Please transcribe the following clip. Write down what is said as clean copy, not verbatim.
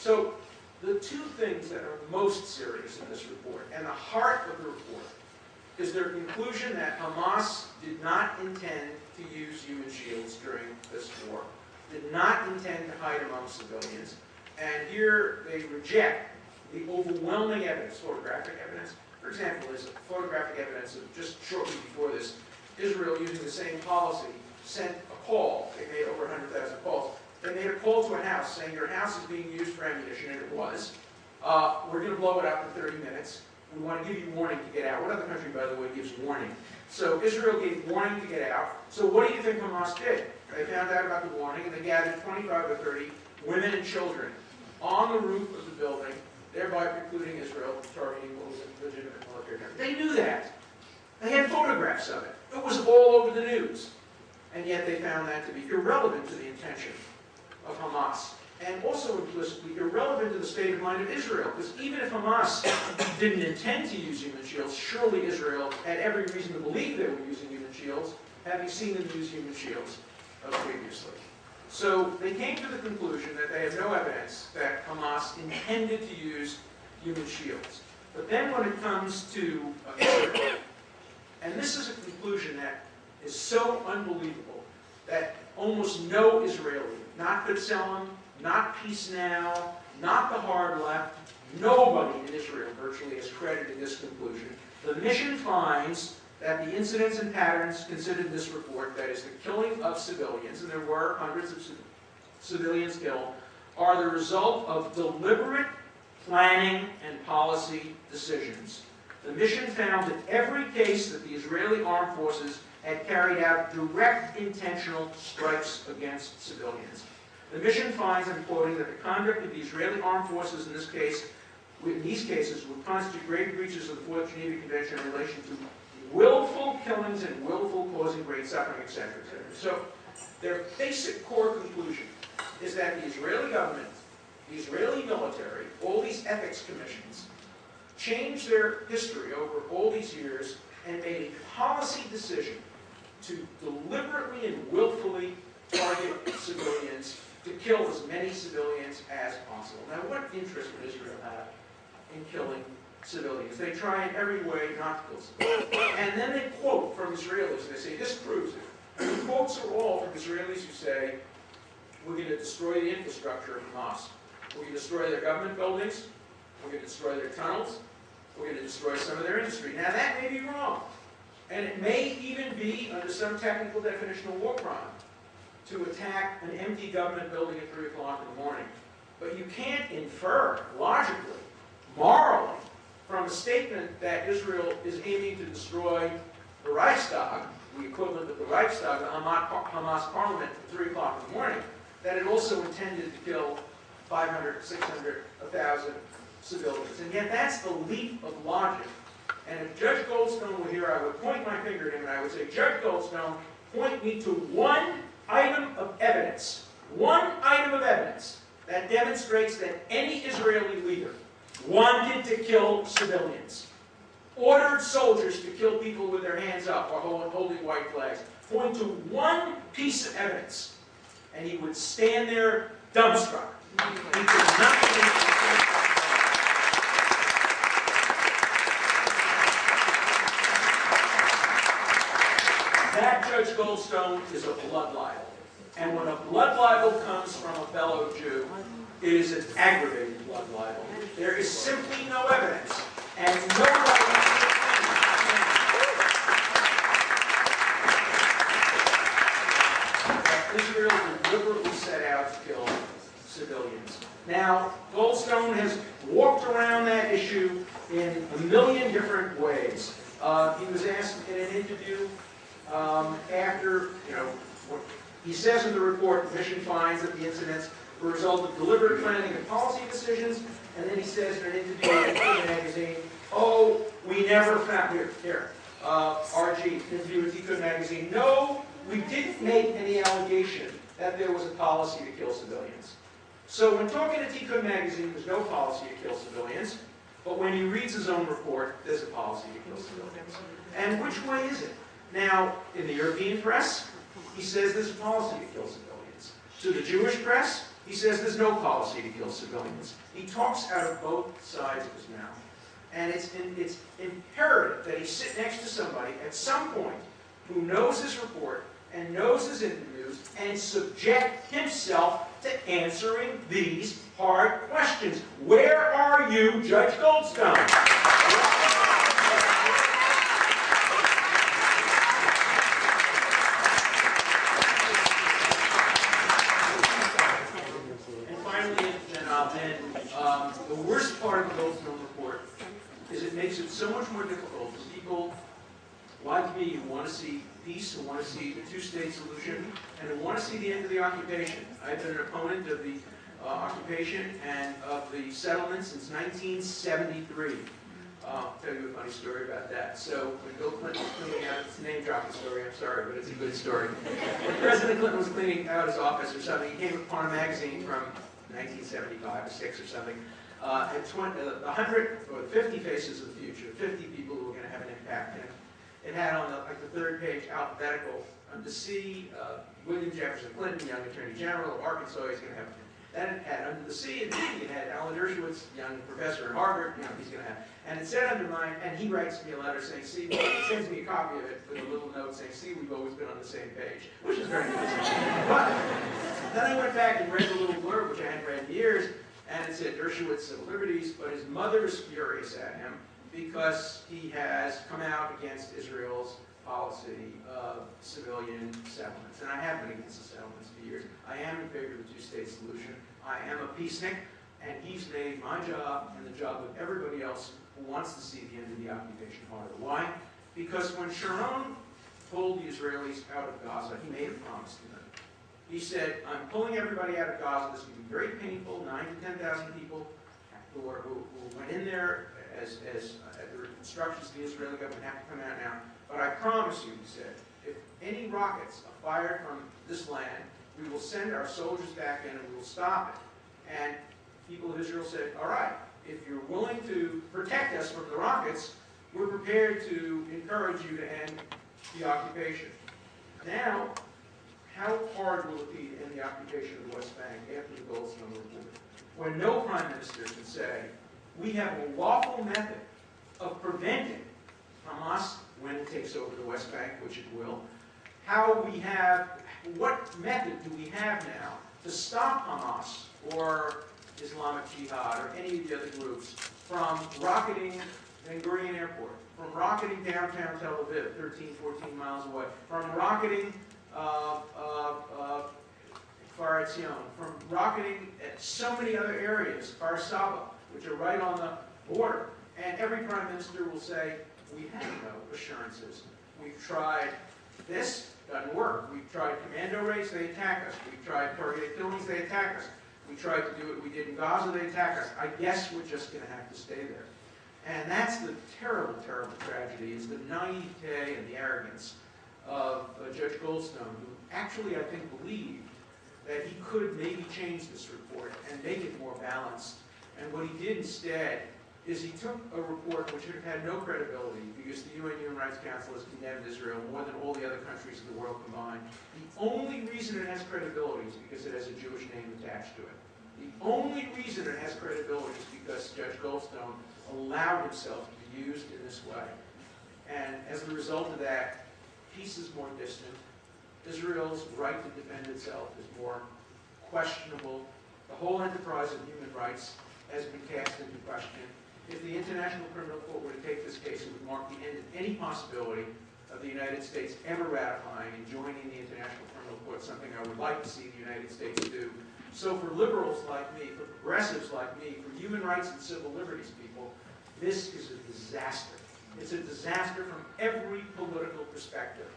So the two things that are most serious in this report, and the heart of the report, is their conclusion that Hamas did not intend to use human shields during this war, did not intend to hide among civilians, and here they reject the overwhelming evidence, photographic evidence. For example, there's photographic evidence of just shortly before this, Israel, using the same policy, sent a call. They made over 100,000 calls. They made a call to a house saying, your house is being used for ammunition, and it was. We're going to blow it up in 30 minutes. We want to give you warning to get out. What other country, by the way, gives warning? So Israel gave warning to get out. So what do you think Hamas did? They found out about the warning, and they gathered 25 or 30 women and children on the roof of the building, thereby precluding Israel from targeting what was a legitimate military target. They knew that. They had photographs of it. It was all over the news. And yet they found that to be irrelevant to the intention of Hamas, and also implicitly irrelevant to the state of mind of Israel. Because even if Hamas didn't intend to use human shields, surely Israel had every reason to believe they were using human shields, having seen them use human shields previously. So they came to the conclusion that they have no evidence that Hamas intended to use human shields. But then when it comes to Israel, and this is a conclusion that is so unbelievable that almost no Israeli, not B'Tselem, not Peace Now, not the hard left, nobody in Israel virtually has credited this conclusion. The mission finds that the incidents and patterns considered in this report, that is the killing of civilians, and there were hundreds of civilians killed, are the result of deliberate planning and policy decisions. The mission found in every case that the Israeli armed forces had carried out direct intentional strikes against civilians. The mission finds, I'm quoting, that the conduct of the Israeli armed forces in these cases would constitute grave breaches of the Fourth Geneva Convention in relation to willful killings and willful causing great suffering, etc., etc. So their basic core conclusion is that the Israeli government, the Israeli military, all these ethics commissions, changed their history over all these years and made a policy decision to deliberately and willfully target civilians, to kill as many civilians as possible. Now, what interest would Israel have in killing civilians? They try in every way not to kill civilians. And then they quote from Israelis, and they say, this proves it. And the quotes are all from Israelis who say, we're going to destroy the infrastructure of Hamas. We're going to destroy their government buildings. We're going to destroy their tunnels. We're going to destroy some of their industry. Now, that may be wrong. And it may even be, under some technical definition, a war crime to attack an empty government building at 3 o'clock in the morning. But you can't infer, logically, morally, from a statement that Israel is aiming to destroy the Reichstag, the equivalent of the Reichstag, the Hamas parliament, at 3 o'clock in the morning, that it also intended to kill 500, 600, 1,000 civilians. And yet that's the leap of logic. And if Judge Goldstone were here, I would point my finger at him and I would say, Judge Goldstone, point me to one item of evidence that demonstrates that any Israeli leader wanted to kill civilians, ordered soldiers to kill people with their hands up or holding white flags. Point to one piece of evidence, and he would stand there dumbstruck. He could not believe that Judge Goldstone is a blood libel. And when a blood libel comes from a fellow Jew, it is an aggravated blood libel. There is simply no evidence. And nobody that Israel deliberately set out to kill civilians. Now, Goldstone has walked around that issue in a million different ways. He was asked in an interview after, he says in the report, the mission finds that the incidents were a result of deliberate planning and policy decisions, and then he says in an interview in the magazine, oh, we never found, RG, interview with Tikkun magazine, no, we didn't make any allegation that there was a policy to kill civilians. So when talking to Tikkun magazine, there's no policy to kill civilians, but when he reads his own report, there's a policy to kill civilians. And which way is it? Now, in the European press, he says there's a policy to kill civilians. To the Jewish press, He says there's no policy to kill civilians. He talks out of both sides of his mouth. And it's imperative that he sit next to somebody at some point who knows his report and knows his interviews and subject himself to answering these hard questions. Where are you, Judge Goldstone? And finally, and I'll end, the worst part of the Goldstone report is it makes it so much more difficult for people like me who want to see peace, who want to see the two-state solution, and who want to see the end of the occupation. I've been an opponent of the occupation and of the settlement since 1973. I'll tell you a funny story about that. So when Bill Clinton was cleaning out, it's a name-dropping story, I'm sorry, but it's a good story. When President Clinton was cleaning out his office or something, he came upon a magazine from 1975 or 6 or something. Had 100 or 50 faces of the future, 50 people who were going to have an impact. And it had on the third page alphabetical under C, William Jefferson Clinton, young Attorney General of Arkansas, he's going to have. Then it had under the C and D, it had Alan Dershowitz, young professor at Harvard, he's going to have. And it said under mine, and he writes me a letter saying, see, he sends me a copy of it with a little note saying, see, we've always been on the same page, which is very nice. But then I went back and read the little blurb, which I hadn't read in years, and it said Dershowitz Civil Liberties, but his mother is furious at him because he has come out against Israel's policy of civilian settlements. And I have been against the settlements for years. I am in favor of the two-state solution. I am a peacenik, and he's made my job and the job of everybody else who wants to see the end of the occupation harder. Why? Because when Sharon pulled the Israelis out of Gaza, he made a promise to them. He said, I'm pulling everybody out of Gaza. This will be very painful. 9,000 to 10,000 people who went in there as the instructions of the Israeli government have to come out now. But I promise you, he said, if any rockets are fired from this land, we will send our soldiers back in and we will stop it. And people of Israel said, all right, if you're willing to protect us from the rockets, we're prepared to encourage you to end the occupation. Now, how hard will it be to end the occupation of the West Bank after the Goldstone report? When no prime minister can say, we have a lawful method of preventing Hamas when it takes over the West Bank, which it will. What method do we have now to stop Hamas or Islamic Jihad or any of the other groups from rocketing Ben Gurion Airport, from rocketing downtown Tel Aviv, 13, 14 miles away, from rocketing Kfar Etzion, from rocketing at so many other areas, Kfar Saba, which are right on the border. And every prime minister will say, we have no assurances. We've tried this, doesn't work. We've tried commando raids, they attack us. We've tried targeted killings, they attack us. We tried to do what we did in Gaza, they attack us. I guess we're just going to have to stay there. And that's the terrible, terrible tragedy, is the naivete and the arrogance of Judge Goldstone, who actually, I think, believed that he could maybe change this report and make it more balanced. And what he did instead is he took a report which had no credibility because the UN Human Rights Council has condemned Israel more than all the other countries of the world combined. The only reason it has credibility is because it has a Jewish name attached to it. The only reason it has credibility is because Judge Goldstone allowed himself to be used in this way. And as a result of that, peace is more distant. Israel's right to defend itself is more questionable. The whole enterprise of human rights has been cast into question. If the International Criminal Court were to take this case, it would mark the end of any possibility of the United States ever ratifying and joining the International Criminal Court, something I would like to see the United States do. So for liberals like me, for progressives like me, for human rights and civil liberties people, this is a disaster. It's a disaster from every political perspective.